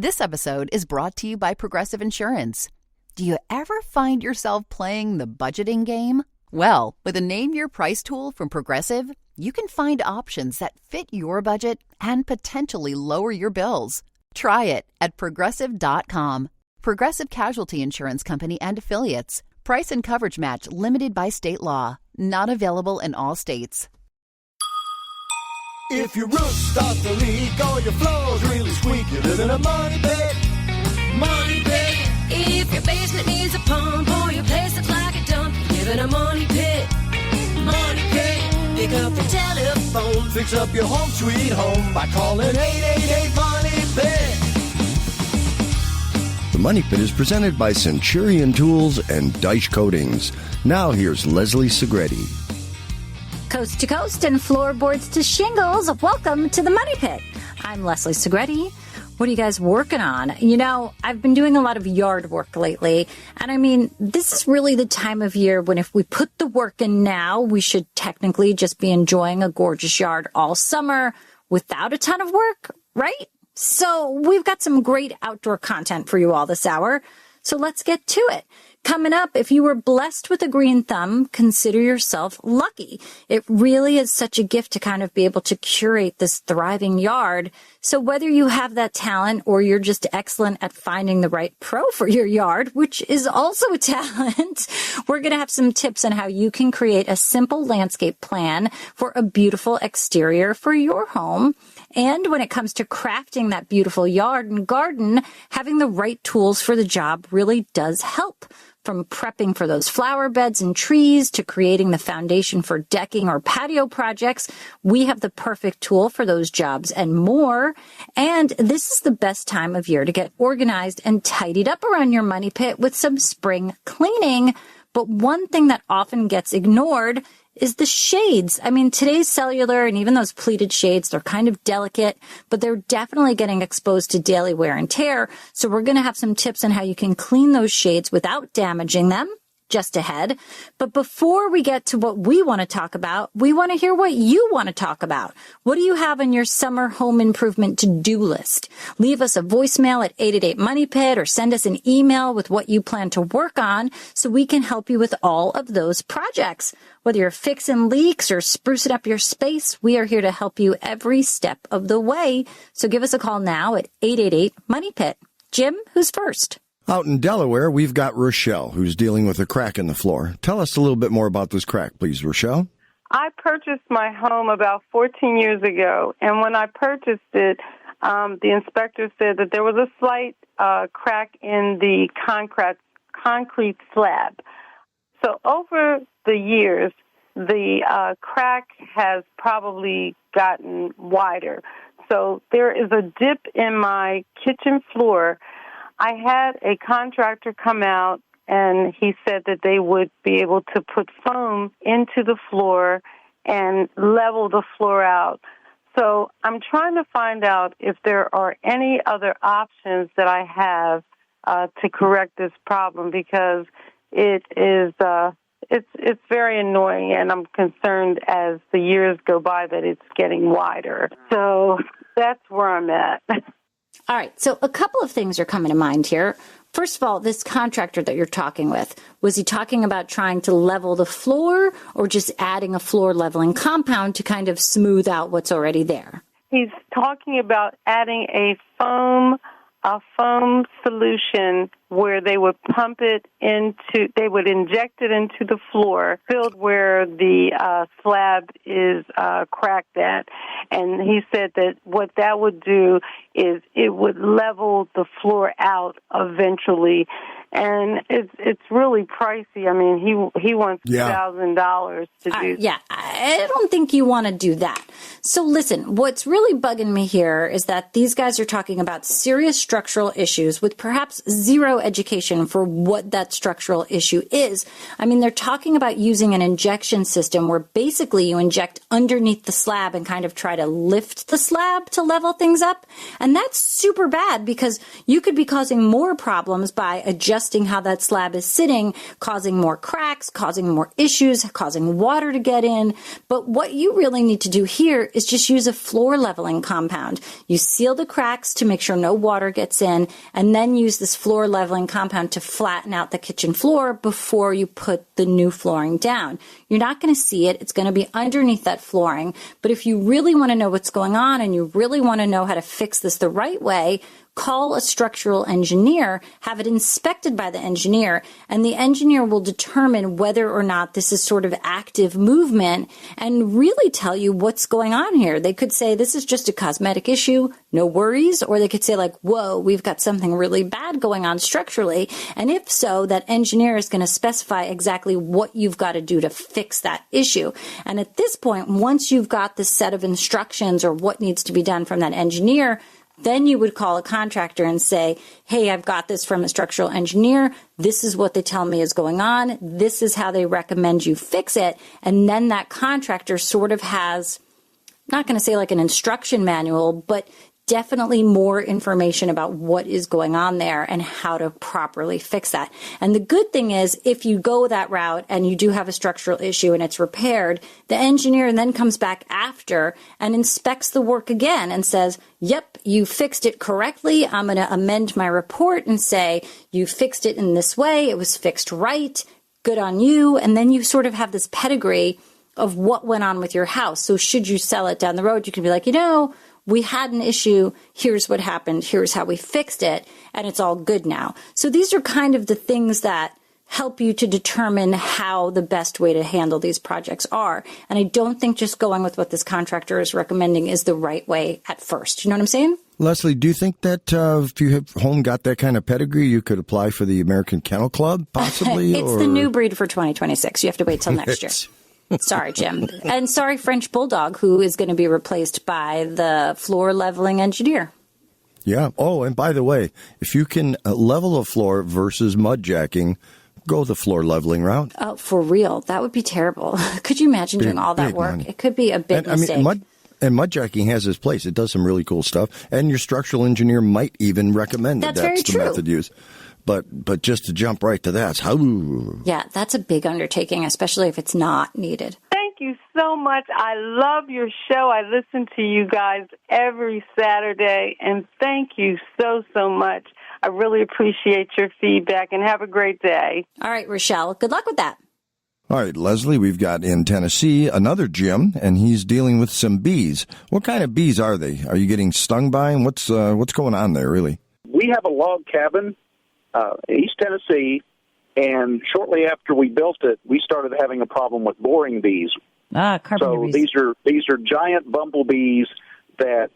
This episode is brought to you by Progressive Insurance. Do you ever find yourself playing the budgeting game? Well, with a Name Your Price tool from Progressive, you can find options that fit your budget and potentially lower your bills. Try it at Progressive.com. Progressive Casualty Insurance Company and Affiliates. Price and coverage match limited by state law. Not available in all states. If your roof starts to leak or your floor's really squeak, you live in a money pit. Money pit. If your basement needs a pump or your place looks like a dump, you live in a money pit. Money pit. Pick up the telephone. Fix up your home sweet home by calling 888-MONEY-PIT. The Money Pit is presented by Centurion Tools and Dyche Coatings. Now here's Leslie Segretti. Coast to coast and floorboards to shingles, welcome to the Money Pit. I'm Leslie Segretti. What are you guys working on? You know, I've been doing a lot of yard work lately, and I mean, this is really the time of year when if we put the work in now, we should technically just be enjoying a gorgeous yard all summer without a ton of work, right? So we've got some great outdoor content for you all this hour, so let's get to it. Coming up, if you were blessed with a green thumb, consider yourself lucky. It really is such a gift to kind of be able to curate this thriving yard. So whether you have that talent or you're just excellent at finding the right pro for your yard, which is also a talent, we're going to have some tips on how you can create a simple landscape plan for a beautiful exterior for your home. And when it comes to crafting that beautiful yard and garden, having the right tools for the job really does help. From prepping for those flower beds and trees to creating the foundation for decking or patio projects, we have the perfect tool for those jobs and more. And this is the best time of year to get organized and tidied up around your money pit with some spring cleaning. But one thing that often gets ignored is the shades. I mean, today's cellular and even those pleated shades, they're kind of delicate, but they're definitely getting exposed to daily wear and tear. So we're going to have some tips on how you can clean those shades without damaging them just ahead. But before we get to what we want to talk about, we want to hear what you want to talk about. What do you have on your summer home improvement to-do list? Leave us a voicemail at 888-MONEY-PIT or send us an email with what you plan to work on so we can help you with all of those projects. Whether you're fixing leaks or sprucing up your space, we are here to help you every step of the way. So give us a call now at 888-MONEY-PIT. Jim, who's first? Out in Delaware, we've got Rochelle, who's dealing with a crack in the floor. Tell us a little bit more about this crack, please, Rochelle. I purchased my home about 14 years ago, and when I purchased it, the inspector said that there was a slight crack in the concrete slab. So over the years, the crack has probably gotten wider. So there is a dip in my kitchen floor. I had a contractor come out, and he said that they would be able to put foam into the floor and level the floor out. So I'm trying to find out if there are any other options that I have to correct this problem, because it is it's very annoying, and I'm concerned as the years go by that it's getting wider. So that's where I'm at. All right, so a couple of things are coming to mind here. First of all, this contractor that you're talking with, was he talking about trying to level the floor or just adding a floor leveling compound to kind of smooth out what's already there? He's talking about adding a foam solution where they would they would inject it into the floor, filled where the slab is cracked at. And he said that what that would do is it would level the floor out eventually. And it's really pricey. I mean, he wants $1,000 to do. Yeah, I don't think you want to do that. So listen, what's really bugging me here is that these guys are talking about serious structural issues with perhaps zero education for what that structural issue is. I mean, they're talking about using an injection system where basically you inject underneath the slab and kind of try to lift the slab to level things up. And that's super bad because you could be causing more problems by adjusting adjusting how that slab is sitting, causing more cracks, causing more issues, causing water to get in. But what you really need to do here is just use a floor leveling compound. You seal the cracks to make sure no water gets in, and then use this floor leveling compound to flatten out the kitchen floor before you put the new flooring down. You're not going to see it. It's going to be underneath that flooring. But if you really want to know what's going on and you really want to know how to fix this the right way, call a structural engineer, have it inspected by the engineer, and the engineer will determine whether or not this is sort of active movement and really tell you what's going on here. They could say, this is just a cosmetic issue, no worries, or they could say like, whoa, we've got something really bad going on structurally. And if so, that engineer is going to specify exactly what you've got to do to fix that issue. And at this point, once you've got this set of instructions or what needs to be done from that engineer, then you would call a contractor and say, hey, I've got this from a structural engineer. This is what they tell me is going on. This is how they recommend you fix it. And then that contractor sort of has, not going to say like an instruction manual, but definitely more information about what is going on there and how to properly fix that. And the good thing is, if you go that route and you do have a structural issue and it's repaired, the engineer then comes back after and inspects the work again and says, yep, you fixed it correctly. I'm going to amend my report and say, you fixed it in this way. It was fixed right. Good on you. And then you sort of have this pedigree of what went on with your house. So should you sell it down the road, you can be like, we had an issue, here's what happened, here's how we fixed it, and it's all good now. So these are kind of the things that help you to determine how the best way to handle these projects are. And I don't think just going with what this contractor is recommending is the right way at first. You know what I'm saying? Leslie, do you think that if your home got that kind of pedigree, you could apply for the American Kennel Club, possibly? It's the new breed for 2026. You have to wait till next year. Sorry, Jim. And sorry, French Bulldog, who is going to be replaced by the floor leveling engineer. Yeah. Oh, and by the way, if you can level a floor versus mud jacking, go the floor leveling route. Oh, for real. That would be terrible. Could you imagine doing all that work? Money. It could be a big mistake. Mud jacking has its place. It does some really cool stuff. And your structural engineer might even recommend that's the method used. But just to jump right to that, yeah, that's a big undertaking, especially if it's not needed. Thank you so much. I love your show. I listen to you guys every Saturday, and thank you so much. I really appreciate your feedback, and have a great day. All right, Rochelle, good luck with that. All right, Leslie, we've got in Tennessee another Jim, and he's dealing with some bees. What kind of bees are they? Are you getting stung by them? What's going on there, really? We have a log cabin East Tennessee, and shortly after we built it, we started having a problem with boring bees. Carpenter bees. So these are giant bumblebees that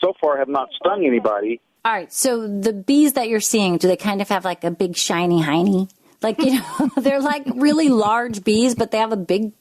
so far have not stung anybody. All right, so the bees that you're seeing, do they kind of have like a big shiny hiney? Like, they're like really large bees, but they have a big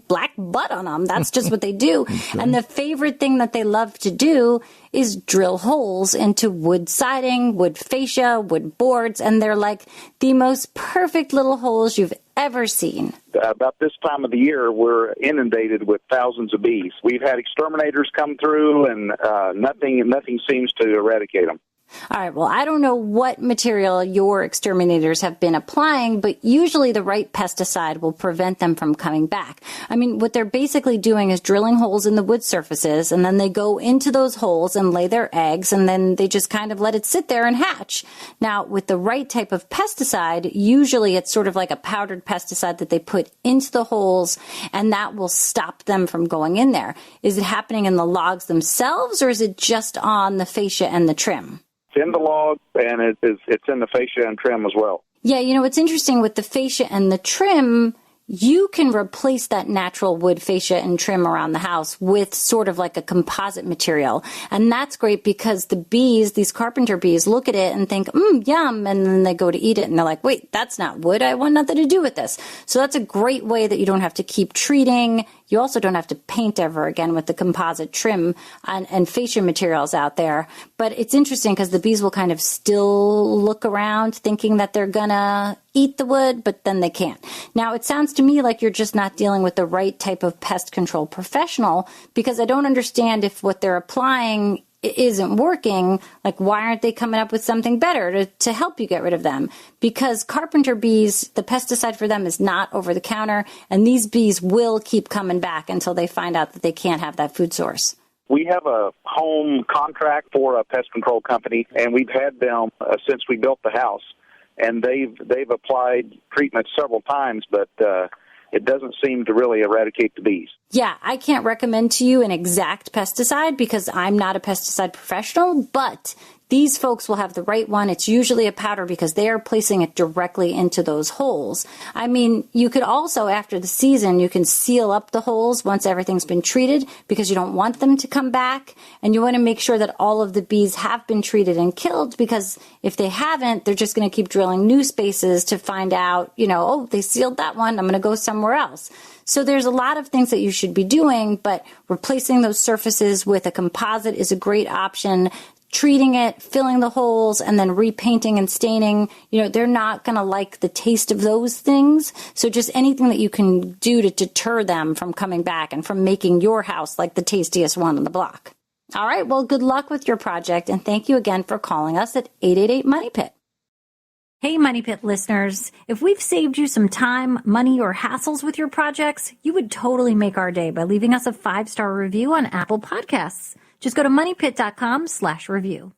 black butt on them. That's just what they do. And the favorite thing that they love to do is drill holes into wood siding, wood fascia, wood boards, and they're like the most perfect little holes you've ever seen. About this time of the year, we're inundated with thousands of bees. We've had exterminators come through, and nothing seems to eradicate them. All right, well, I don't know what material your exterminators have been applying, but usually the right pesticide will prevent them from coming back. I mean, what they're basically doing is drilling holes in the wood surfaces, and then they go into those holes and lay their eggs, and then they just kind of let it sit there and hatch. Now, with the right type of pesticide, usually it's sort of like a powdered pesticide that they put into the holes, and that will stop them from going in there. Is it happening in the logs themselves, or is it just on the fascia and the trim? It's in the log, and it's in the fascia and trim as well. Yeah, what's interesting with the fascia and the trim, you can replace that natural wood fascia and trim around the house with sort of like a composite material. And that's great because the bees, these carpenter bees, look at it and think, yum, and then they go to eat it and they're like, wait, that's not wood. I want nothing to do with this. So that's a great way that you don't have to keep treating. You also don't have to paint ever again with the composite trim and fascia materials out there. But it's interesting because the bees will kind of still look around thinking that they're going to eat the wood, but then they can't. Now, it sounds to me like you're just not dealing with the right type of pest control professional, because I don't understand if what they're applying isn't working, like why aren't they coming up with something better to help you get rid of them? Because Carpenter bees, the pesticide for them is not over the counter, and these bees will keep coming back until they find out that they can't have that food source. We have a home contract for a pest control company, and we've had them since we built the house, and they've applied treatment several times, but it doesn't seem to really eradicate the bees. Yeah, I can't recommend to you an exact pesticide because I'm not a pesticide professional, but these folks will have the right one. It's usually a powder because they are placing it directly into those holes. I mean, you could also, after the season, you can seal up the holes once everything's been treated because you don't want them to come back. And you want to make sure that all of the bees have been treated and killed because if they haven't, they're just going to keep drilling new spaces to find out, oh, they sealed that one. I'm going to go somewhere else. So there's a lot of things that you should be doing, but replacing those surfaces with a composite is a great option. Treating it, filling the holes, and then repainting and staining, they're not going to like the taste of those things. So just anything that you can do to deter them from coming back and from making your house like the tastiest one on the block. All right, well, good luck with your project, and thank you again for calling us at 888-MONEY-PIT. Hey, Money Pit listeners, if we've saved you some time, money, or hassles with your projects, you would totally make our day by leaving us a 5-star review on Apple Podcasts. Just go to moneypit.com/review.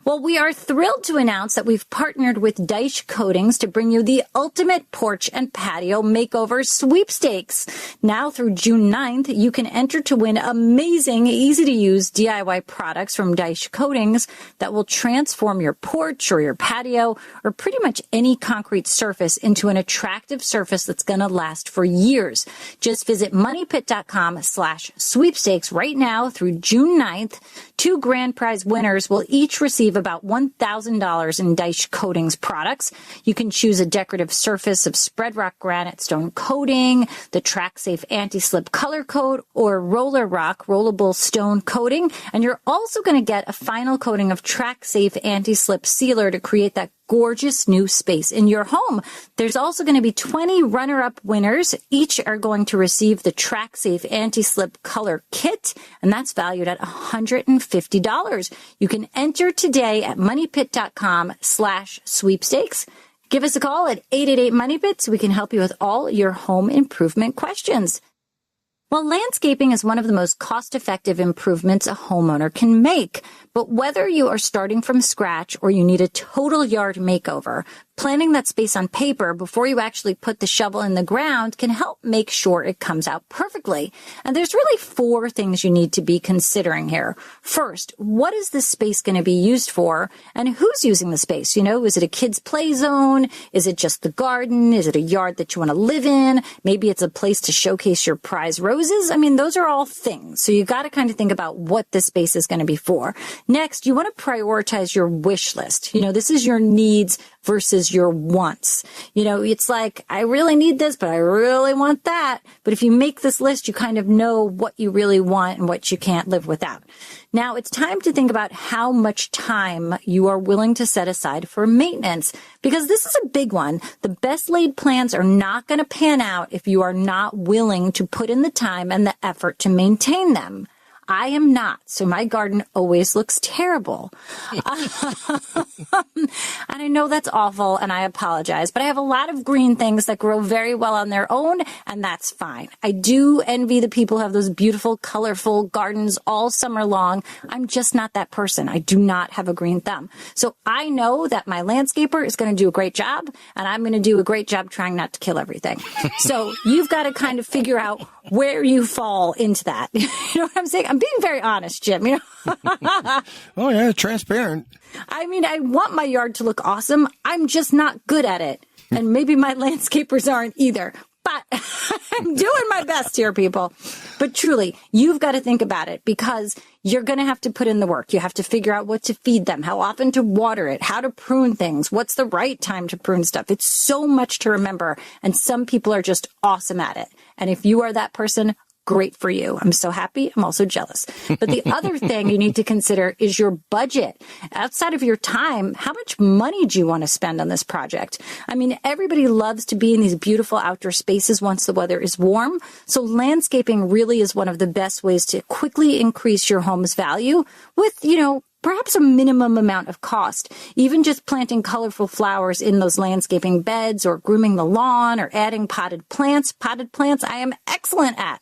Well, we are thrilled to announce that we've partnered with Daish Coatings to bring you the ultimate porch and patio makeover sweepstakes. Now through June 9th, you can enter to win amazing, easy-to-use DIY products from Daish Coatings that will transform your porch or your patio or pretty much any concrete surface into an attractive surface that's going to last for years. Just visit moneypit.com/sweepstakes right now through June 9th. 2 grand prize winners will each receive about $1,000 in Daish Coatings products. You can choose a decorative surface of spread rock granite stone coating, the Track Safe anti-slip color coat, or roller rock rollable stone coating. And you're also going to get a final coating of Track Safe anti-slip sealer to create that gorgeous new space in your home. There's also going to be 20 runner-up winners. Each are going to receive the Track Safe anti-slip color kit, and that's valued at $150. You can enter today at moneypit.com/sweepstakes. Give us a call at 888-MONEY-PIT so we can help you with all your home improvement questions. Well, landscaping is one of the most cost-effective improvements a homeowner can make. But whether you are starting from scratch or you need a total yard makeover, planning that space on paper before you actually put the shovel in the ground can help make sure it comes out perfectly. And there's really 4 things you need to be considering here. First, what is this space going to be used for? And who's using the space? Is it a kid's play zone? Is it just the garden? Is it a yard that you want to live in? Maybe it's a place to showcase your prize roses. I mean, those are all things. So you got to kind of think about what this space is going to be for. Next, you want to prioritize your wish list. This is your needs versus your wants. It's like, I really need this, but I really want that. But if you make this list, you kind of know what you really want and what you can't live without. Now, it's time to think about how much time you are willing to set aside for maintenance, because this is a big one. The best laid plans are not going to pan out if you are not willing to put in the time and the effort to maintain them. I am not, so my garden always looks terrible. And I know that's awful, and I apologize, but I have a lot of green things that grow very well on their own, and that's fine. I do envy the people who have those beautiful, colorful gardens all summer long. I'm just not that person. I do not have a green thumb. So I know that my landscaper is going to do a great job, and I'm going to do a great job trying not to kill everything. So you've got to kind of figure out where you fall into that. You know what I'm saying? I'm being very honest, Jim. Oh, yeah, transparent. I mean, I want my yard to look awesome. I'm just not good at it. And maybe my landscapers aren't either. But I'm doing my best here, people. But truly, you've got to think about it because you're going to have to put in the work. You have to figure out what to feed them, how often to water it, how to prune things, what's the right time to prune stuff. It's so much to remember. And some people are just awesome at it. And if you are that person, great for you. I'm so happy. I'm also jealous. But the other thing you need to consider is your budget. Outside of your time, how much money do you want to spend on this project? I mean, everybody loves to be in these beautiful outdoor spaces once the weather is warm. So landscaping really is one of the best ways to quickly increase your home's value with, perhaps a minimum amount of cost. Even just planting colorful flowers in those landscaping beds or grooming the lawn or adding potted plants. Potted plants I am excellent at.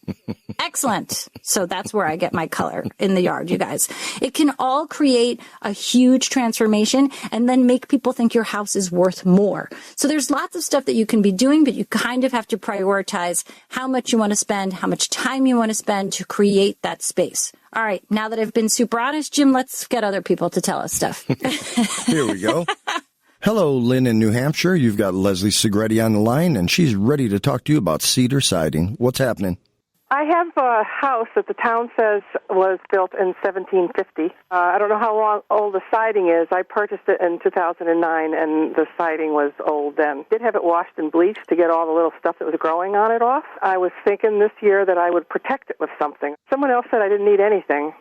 Excellent. So that's where I get my color in the yard, you guys. It can all create a huge transformation and then make people think your house is worth more. So there's lots of stuff that you can be doing, but you kind of have to prioritize how much you want to spend, how much time you want to spend to create that space. All right, now that I've been super honest, Jim, let's get other people to tell us stuff. Here we go. Hello, Lynn in New Hampshire. You've got Leslie Segretti on the line, and she's ready to talk to you about cedar siding. What's happening? I have a house that the town says was built in 1750. I don't know how old the siding is. I purchased it in 2009, and the siding was old then. Did have it washed and bleached to get all the little stuff that was growing on it off. I was thinking this year that I would protect it with something. Someone else said I didn't need anything.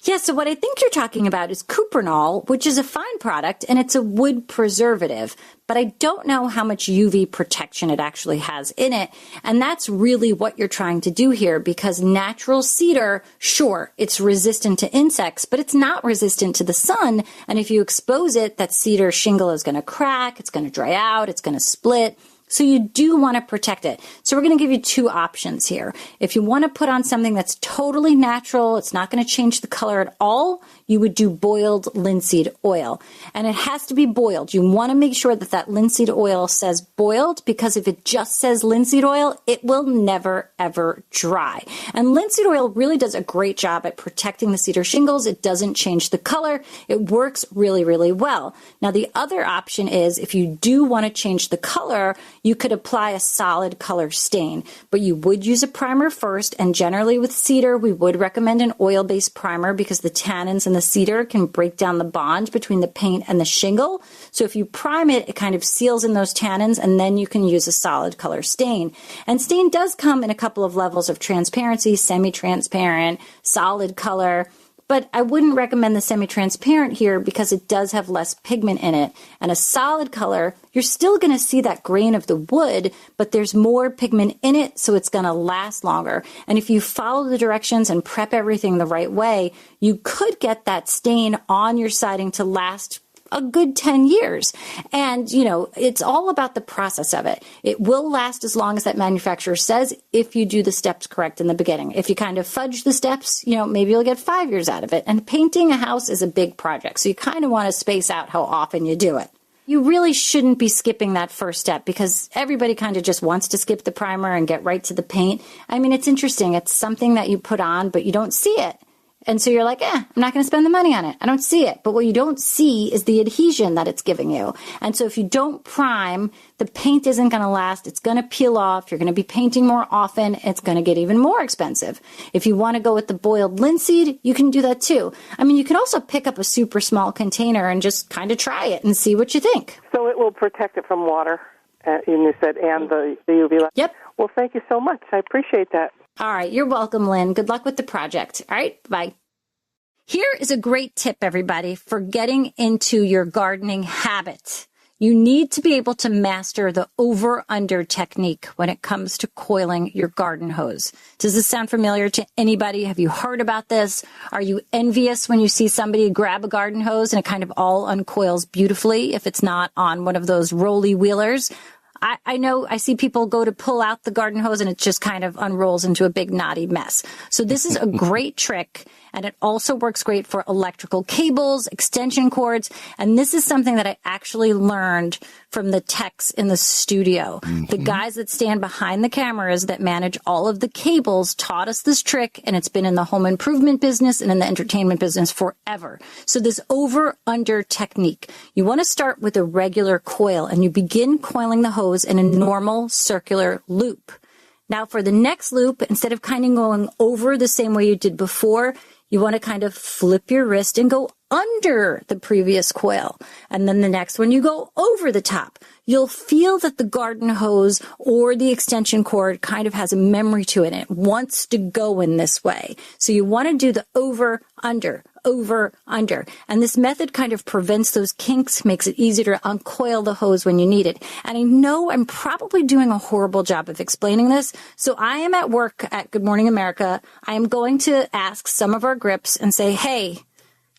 Yeah, so what I think you're talking about is cuprinol, which is a fine product, and it's a wood preservative. But I don't know how much UV protection it actually has in it. And that's really what you're trying to do here, because natural cedar, sure, it's resistant to insects, but it's not resistant to the sun. And if you expose it, that cedar shingle is going to crack, it's going to dry out, it's going to split. So you do want to protect it. So we're going to give you two options here. If you want to put on something that's totally natural, it's not going to change the color at all, you would do boiled linseed oil. And it has to be boiled. You want to make sure that that linseed oil says boiled, because if it just says linseed oil, it will never, ever dry. And linseed oil really does a great job at protecting the cedar shingles. It doesn't change the color. It works really, really well. Now, the other option is if you do want to change the color, you could apply a solid color stain, but you would use a primer first. And generally with cedar, we would recommend an oil-based primer because the tannins in the cedar can break down the bond between the paint and the shingle. So if you prime it, it kind of seals in those tannins, and then you can use a solid color stain. And stain does come in a couple of levels of transparency, semi-transparent, solid color. But I wouldn't recommend the semi-transparent here because it does have less pigment in it. And a solid color, you're still going to see that grain of the wood, but there's more pigment in it, so it's going to last longer. And if you follow the directions and prep everything the right way, you could get that stain on your siding to last a good 10 years. And, it's all about the process of it. It will last as long as that manufacturer says if you do the steps correct in the beginning. If you kind of fudge the steps, maybe you'll get 5 years out of it. And painting a house is a big project, so you kind of want to space out how often you do it. You really shouldn't be skipping that first step because everybody kind of just wants to skip the primer and get right to the paint. I mean, it's interesting. It's something that you put on, but you don't see it. And so you're like, I'm not going to spend the money on it. I don't see it. But what you don't see is the adhesion that it's giving you. And so if you don't prime, the paint isn't going to last. It's going to peel off. You're going to be painting more often. It's going to get even more expensive. If you want to go with the boiled linseed, you can do that too. I mean, you can also pick up a super small container and just kind of try it and see what you think. So it will protect it from water, you said, and the UV light. Yep. Well, thank you so much. I appreciate that. All right. You're welcome, Lynn. Good luck with the project. All right. Bye. Here is a great tip, everybody, for getting into your gardening habit. You need to be able to master the over-under technique when it comes to coiling your garden hose. Does this sound familiar to anybody? Have you heard about this? Are you envious when you see somebody grab a garden hose and it kind of all uncoils beautifully if it's not on one of those rolly wheelers? I know I see people go to pull out the garden hose and it just kind of unrolls into a big knotty mess. So this is a great trick, and it also works great for electrical cables, extension cords, and this is something that I actually learned from the techs in the studio. Mm-hmm. The guys that stand behind the cameras that manage all of the cables taught us this trick, and it's been in the home improvement business and in the entertainment business forever. So this over-under technique, you want to start with a regular coil, and you begin coiling the hose in a normal circular loop. Now for the next loop, instead of kind of going over the same way you did before, you want to kind of flip your wrist and go under the previous coil. And then the next one, you go over the top. You'll feel that the garden hose or the extension cord kind of has a memory to it. And it wants to go in this way. So you want to do the over, under, over, under. And this method kind of prevents those kinks, makes it easier to uncoil the hose when you need it. And I know I'm probably doing a horrible job of explaining this. So I am at work at Good Morning America. I am going to ask some of our grips and say, hey,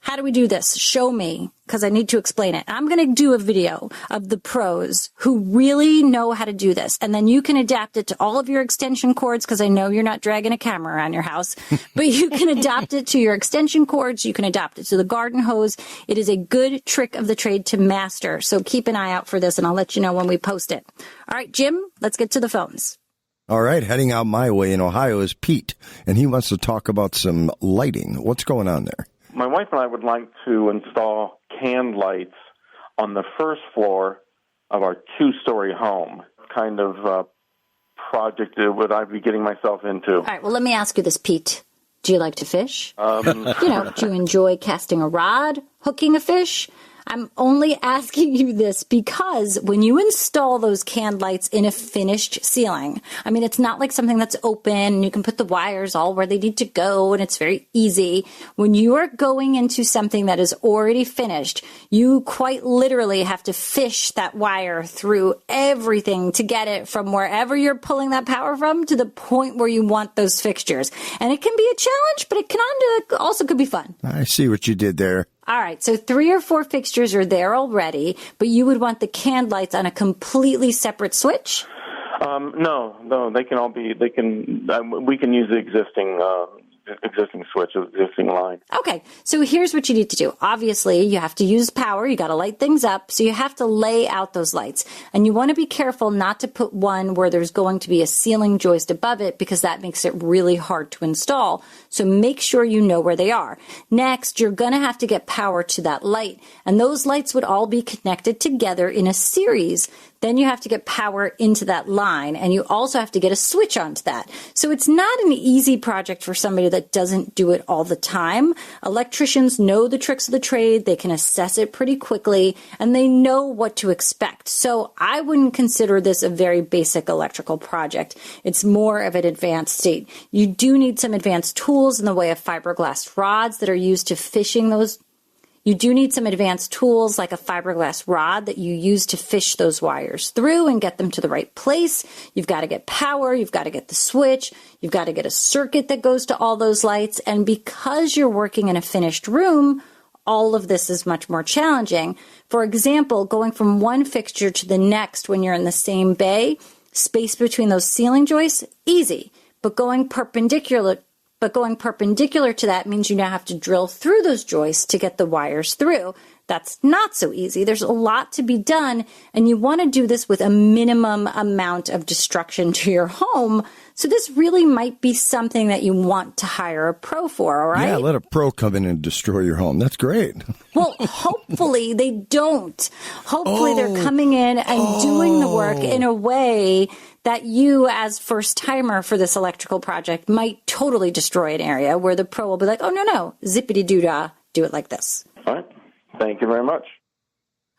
how do we do this? Show me, because I need to explain it. I'm going to do a video of the pros who really know how to do this. And then you can adapt it to all of your extension cords, because I know you're not dragging a camera around your house. But you can adapt it to your extension cords. You can adapt it to the garden hose. It is a good trick of the trade to master. So keep an eye out for this, and I'll let you know when we post it. All right, Jim, let's get to the phones. All right, heading out my way in Ohio is Pete, and he wants to talk about some lighting. What's going on there? My wife and I would like to install can lights on the first floor of our two-story home. Kind of project would I be getting myself into? All right, well, let me ask you this, Pete. Do you like to fish? Do you enjoy casting a rod, hooking a fish? I'm only asking you this because when you install those canned lights in a finished ceiling, I mean, it's not like something that's open and you can put the wires all where they need to go and it's very easy. When you are going into something that is already finished, you quite literally have to fish that wire through everything to get it from wherever you're pulling that power from to the point where you want those fixtures. And it can be a challenge, but it can also could be fun. I see what you did there. All right, so 3 or 4 fixtures are there already, but you would want the canned lights on a completely separate switch? No, they can all be. We can use the existing switch, existing line. Okay, so here's what you need to do. Obviously, you have to use power. You got to light things up, so you have to lay out those lights. And you want to be careful not to put one where there's going to be a ceiling joist above it because that makes it really hard to install. So make sure you know where they are. Next, you're going to have to get power to that light. And those lights would all be connected together in a series. Then you have to get power into that line, and you also have to get a switch onto that. So it's not an easy project for somebody that doesn't do it all the time. Electricians know the tricks of the trade. They can assess it pretty quickly, and they know what to expect. So I wouldn't consider this a very basic electrical project. It's more of an advanced state. You do need some advanced tools in the way of fiberglass rods that are used to fishing those. You do need some advanced tools like a fiberglass rod that you use to fish those wires through and get them to the right place. You've got to get power. You've got to get the switch. You've got to get a circuit that goes to all those lights. And because you're working in a finished room, all of this is much more challenging. For example, going from one fixture to the next when you're in the same bay, space between those ceiling joists, easy. But going perpendicular to that means you now have to drill through those joists to get the wires through. That's not so easy. There's a lot to be done, and you want to do this with a minimum amount of destruction to your home. So this really might be something that you want to hire a pro for, all right? Yeah, let a pro come in and destroy your home. That's great. Well, hopefully they don't. Hopefully they're coming in and doing the work in a way that you, as first-timer for this electrical project, might totally destroy an area where the pro will be like, oh, no, zippity-doo-dah, do it like this. All right. Thank you very much.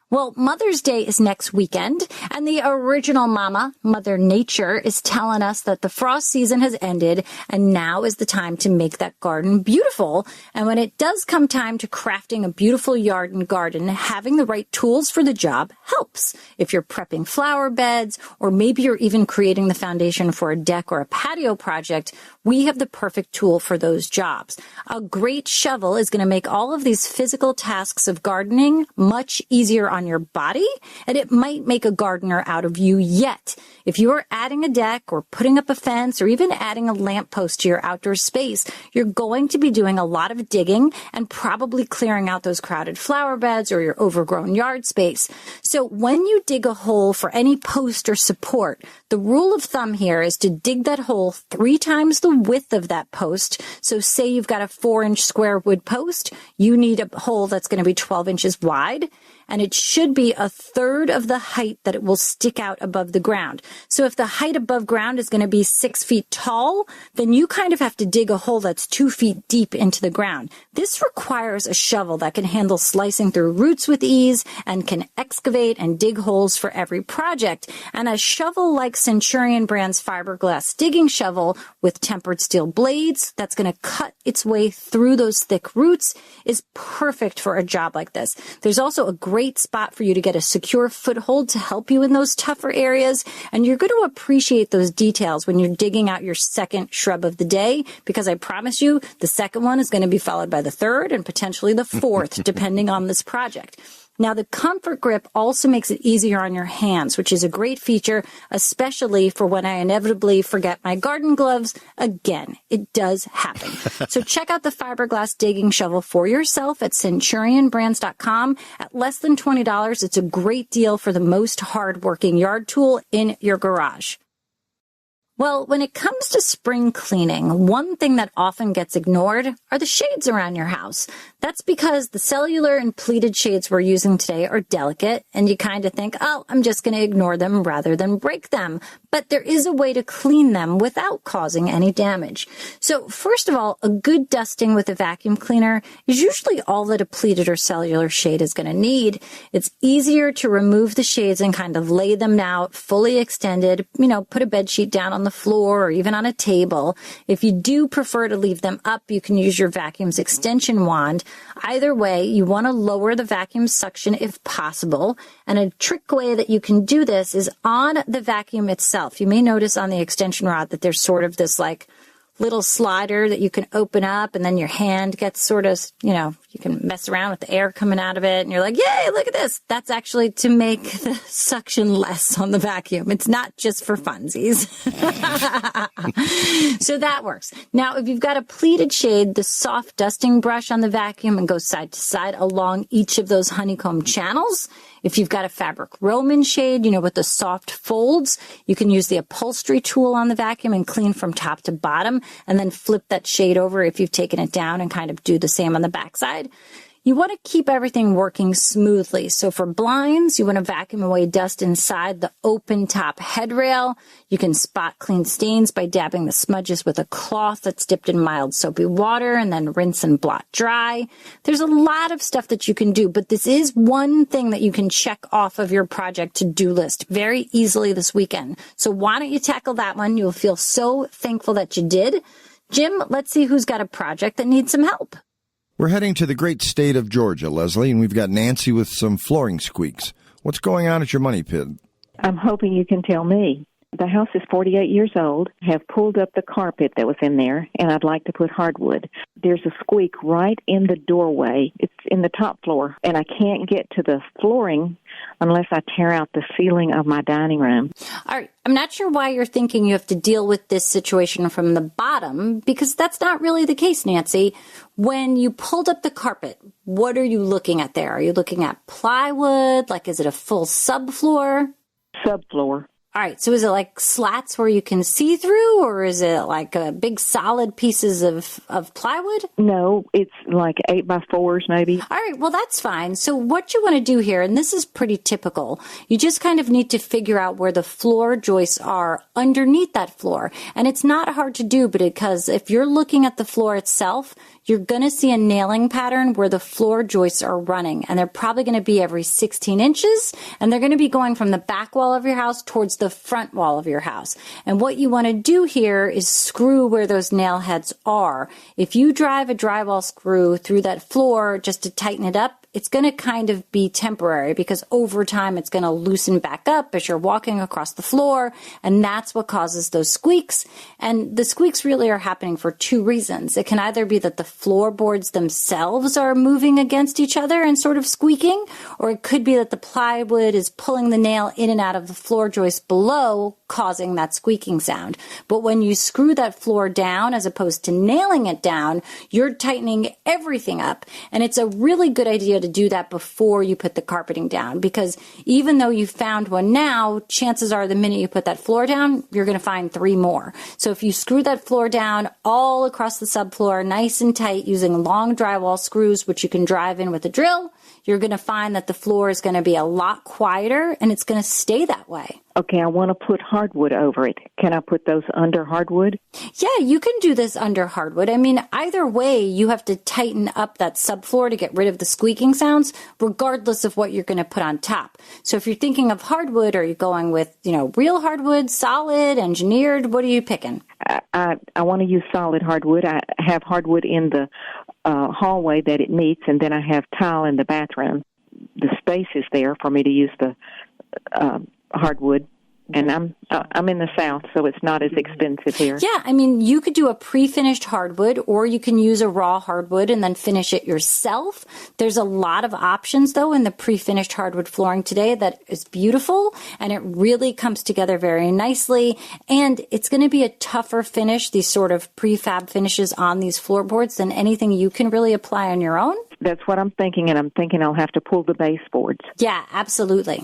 Well, Mother's Day is next weekend, and the original mama, Mother Nature, is telling us that the frost season has ended, and now is the time to make that garden beautiful. And when it does come time to crafting a beautiful yard and garden, having the right tools for the job helps. If you're prepping flower beds, or maybe you're even creating the foundation for a deck or a patio project, we have the perfect tool for those jobs. A great shovel is going to make all of these physical tasks of gardening much easier on your body, and it might make a gardener out of you yet. If you are adding a deck or putting up a fence or even adding a lamppost to your outdoor space, you're going to be doing a lot of digging and probably clearing out those crowded flower beds or your overgrown yard space. So when you dig a hole for any post or support, the rule of thumb here is to dig that hole 3 times the width of that post. So say you've got a 4-inch square wood post, you need a hole that's going to be 12 inches wide. and it should be a third of the height that it will stick out above the ground. So if the height above ground is going to be 6 feet tall, then you kind of have to dig a hole that's 2 feet deep into the ground. This requires a shovel that can handle slicing through roots with ease and can excavate and dig holes for every project. And a shovel like Centurion brand's Fiberglass digging shovel with tempered steel blades that's going to cut its way through those thick roots is perfect for a job like this. There's also a great spot for you to get a secure foothold to help you in those tougher areas, and you're going to appreciate those details when you're digging out your second shrub of the day, because I promise you the second one is going to be followed by the third and potentially the fourth, depending on this project. Now, the comfort grip also makes it easier on your hands, which is a great feature, especially for when I inevitably forget my garden gloves. Again, it does happen. So check out the Fiberglass digging shovel for yourself at CenturionBrands.com. At less than $20, it's a great deal for the most hard-working yard tool in your garage. Well, when it comes to spring cleaning, one thing that often gets ignored are the shades around your house. That's because the cellular and pleated shades we're using today are delicate, and you kind of think, oh, I'm just going to ignore them rather than break them. But there is a way to clean them without causing any damage. So first of all, a good dusting with a vacuum cleaner is usually all that a pleated or cellular shade is going to need. It's easier to remove the shades and kind of lay them out fully extended, put a bed sheet down on the floor or even on a table. If you do prefer to leave them up, you can use your vacuum's extension wand. Either way, you want to lower the vacuum suction if possible. And a trick way that you can do this is on the vacuum itself. You may notice on the extension rod that there's sort of this little slider that you can open up, and then your hand gets sort of, you can mess around with the air coming out of it, and you're like, yay, look at this. That's actually to make the suction less on the vacuum. It's not just for funsies. So that works. Now, if you've got a pleated shade, the soft dusting brush on the vacuum and goes side to side along each of those honeycomb channels. If you've got a fabric Roman shade, with the soft folds, you can use the upholstery tool on the vacuum and clean from top to bottom, and then flip that shade over if you've taken it down and kind of do the same on the backside. You want to keep everything working smoothly. So for blinds, you want to vacuum away dust inside the open top headrail. You can spot clean stains by dabbing the smudges with a cloth that's dipped in mild soapy water and then rinse and blot dry. There's a lot of stuff that you can do, but this is one thing that you can check off of your project to-do list very easily this weekend. So why don't you tackle that one? You'll feel so thankful that you did. Jim, let's see who's got a project that needs some help. We're heading to the great state of Georgia, Leslie, and we've got Nancy with some flooring squeaks. What's going on at your money pit? I'm hoping you can tell me. The house is 48 years old. I have pulled up the carpet that was in there, and I'd like to put hardwood. There's a squeak right in the doorway. It's in the top floor, and I can't get to the flooring unless I tear out the ceiling of my dining room. All right. I'm not sure why you're thinking you have to deal with this situation from the bottom, because that's not really the case, Nancy. When you pulled up the carpet, what are you looking at there? Are you looking at plywood? Is it a full subfloor? Subfloor. All right. So is it like slats where you can see through, or is it like a big solid pieces of plywood? No, it's like 8x4s maybe. All right. Well, that's fine. So what you want to do here, and this is pretty typical, you just kind of need to figure out where the floor joists are underneath that floor. And it's not hard to do, because if you're looking at the floor itself, you're going to see a nailing pattern where the floor joists are running, and they're probably going to be every 16 inches, and they're going to be going from the back wall of your house towards the front wall of your house. And what you want to do here is screw where those nail heads are. If you drive a drywall screw through that floor just to tighten it up, it's going to kind of be temporary, because over time it's going to loosen back up as you're walking across the floor, and that's what causes those squeaks. And the squeaks really are happening for two reasons. It can either be that the floorboards themselves are moving against each other and sort of squeaking, or it could be that the plywood is pulling the nail in and out of the floor joist below, causing that squeaking sound. But when you screw that floor down as opposed to nailing it down, you're tightening everything up. And it's a really good idea to do that before you put the carpeting down, because even though you found one now, chances are the minute you put that floor down, you're going to find three more. So if you screw that floor down all across the subfloor, nice and tight, using long drywall screws, which you can drive in with a drill, you're going to find that the floor is going to be a lot quieter, and it's going to stay that way. Okay, I want to put hardwood over it. Can I put those under hardwood? Yeah, you can do this under hardwood. I mean, either way, you have to tighten up that subfloor to get rid of the squeaking sounds, regardless of what you're going to put on top. So if you're thinking of hardwood, are you going with, real hardwood, solid, engineered? What are you picking? I want to use solid hardwood. I have hardwood in the hallway that it meets, and then I have tile in the bathroom. The space is there for me to use the hardwood, and I'm in the South, so it's not as expensive here. Yeah, I mean, you could do a pre-finished hardwood, or you can use a raw hardwood and then finish it yourself. There's a lot of options, though, in the pre-finished hardwood flooring today that is beautiful, and it really comes together very nicely, and it's going to be a tougher finish, these sort of prefab finishes on these floorboards, than anything you can really apply on your own. That's what I'm thinking, and I'm thinking I'll have to pull the baseboards. Yeah, absolutely.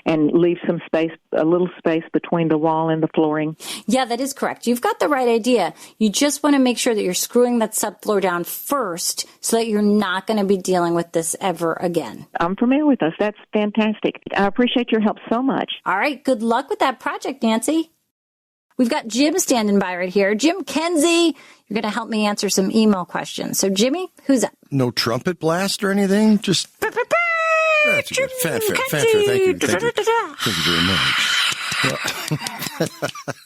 And leave some space, a little space between the wall and the flooring. Yeah, that is correct. You've got the right idea. You just want to make sure that you're screwing that subfloor down first so that you're not going to be dealing with this ever again. I'm familiar with this. That's fantastic. I appreciate your help so much. All right. Good luck with that project, Nancy. We've got Jim standing by right here. Jim Kenzie, you're going to help me answer some email questions. So, Jimmy, who's up? No trumpet blast or anything? Just... That's a good fanfare. Thank you. Thank you very much.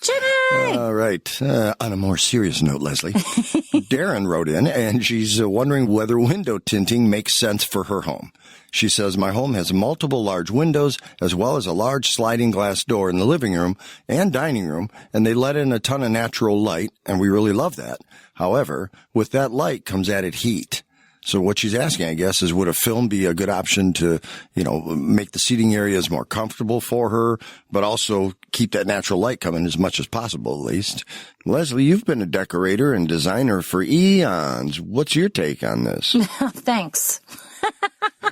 Jimmy! All right. On a more serious note, Leslie, Darren wrote in, and she's wondering whether window tinting makes sense for her home. She says, my home has multiple large windows as well as a large sliding glass door in the living room and dining room, and they let in a ton of natural light, and we really love that. However, with that light comes added heat. So what she's asking, I guess, is would a film be a good option to, make the seating areas more comfortable for her, but also keep that natural light coming as much as possible, at least? Leslie, you've been a decorator and designer for eons. What's your take on this? Thanks.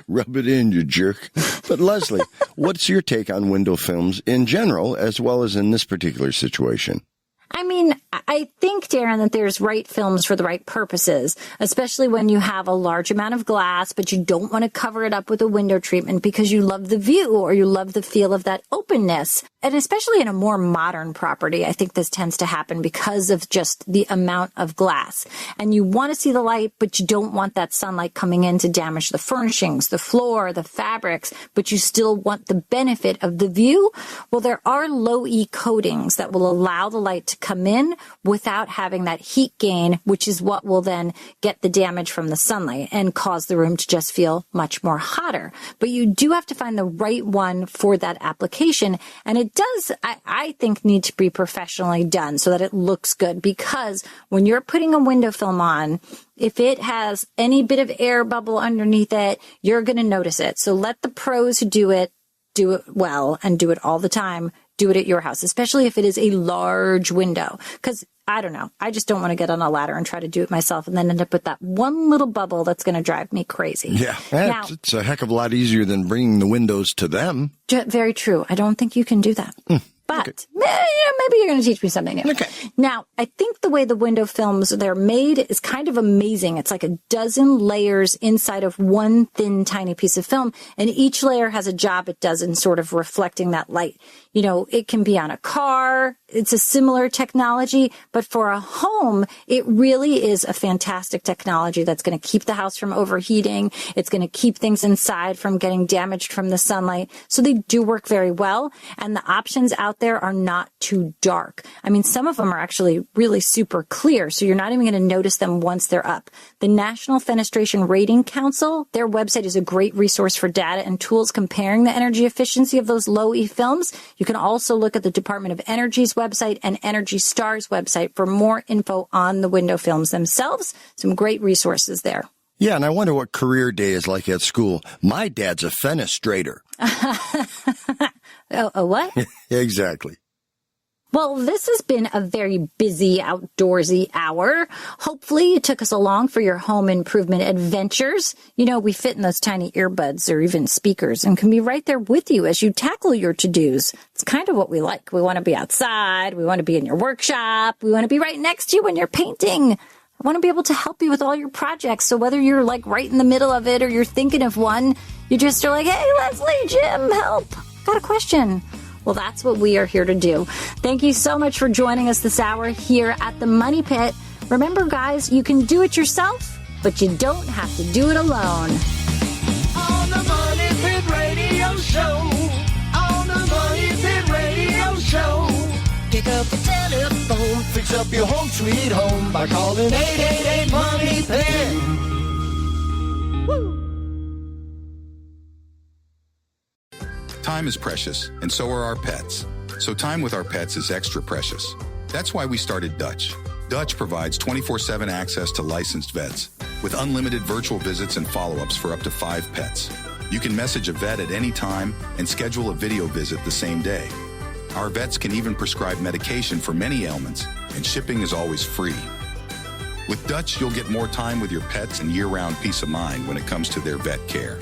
Rub it in, you jerk. But Leslie, what's your take on window films in general, as well as in this particular situation? I mean, I think, Darren, that there's right films for the right purposes, especially when you have a large amount of glass, but you don't want to cover it up with a window treatment because you love the view or you love the feel of that openness. And especially in a more modern property, I think this tends to happen because of just the amount of glass. And you want to see the light, but you don't want that sunlight coming in to damage the furnishings, the floor, the fabrics, but you still want the benefit of the view. Well, there are low-E coatings that will allow the light to come in without having that heat gain, which is what will then get the damage from the sunlight and cause the room to just feel much more hotter. But you do have to find the right one for that application. And it does, I think, need to be professionally done so that it looks good, because when you're putting a window film on, if it has any bit of air bubble underneath it, you're going to notice it. So let the pros who do it well and do it all the time. Do it at your house, especially if it is a large window. Because, I don't know, I just don't want to get on a ladder and try to do it myself and then end up with that one little bubble that's going to drive me crazy. Yeah, now, it's a heck of a lot easier than bringing the windows to them. Very true. I don't think you can do that. But okay. Maybe you're going to teach me something new. Okay. Now, I think the way the window films, they're made is kind of amazing. It's like a dozen layers inside of one thin, tiny piece of film, and each layer has a job it does in sort of reflecting that light. It can be on a car. It's a similar technology, but for a home, it really is a fantastic technology that's going to keep the house from overheating. It's going to keep things inside from getting damaged from the sunlight. So they do work very well, and the options out there are not too dark. I mean, some of them are actually really super clear, so you're not even going to notice them once they're up. The National Fenestration Rating Council, their website is a great resource for data and tools comparing the energy efficiency of those low-E films. You can also look at the Department of Energy's website and Energy Star's website for more info on the window films themselves. Some great resources there. Yeah, and I wonder what career day is like at school. My dad's a fenestrator. A what? Exactly. Well, this has been a very busy outdoorsy hour. Hopefully it took us along for your home improvement adventures. We fit in those tiny earbuds or even speakers and can be right there with you as you tackle your to-dos. It's kind of what we like. We want to be outside. We want to be in your workshop. We want to be right next to you when you're painting. I want to be able to help you with all your projects. So whether you're like right in the middle of it or you're thinking of one, You just are like, hey, Leslie, Jim, help. Got a question. Well, that's what we are here to do. Thank you so much for joining us this hour here at the Money Pit. Remember, guys, you can do it yourself, but you don't have to do it alone. On the Money Pit Radio Show. On the Money Pit Radio Show. Pick up the telephone. Fix up your home sweet home by calling 888-MONEY-PIT. Time is precious, and so are our pets. So time with our pets is extra precious. That's why we started Dutch. Dutch provides 24/7 access to licensed vets with unlimited virtual visits and follow-ups for up to 5 pets. You can message a vet at any time and schedule a video visit the same day. Our vets can even prescribe medication for many ailments, and shipping is always free. With Dutch, you'll get more time with your pets and year-round peace of mind when it comes to their vet care.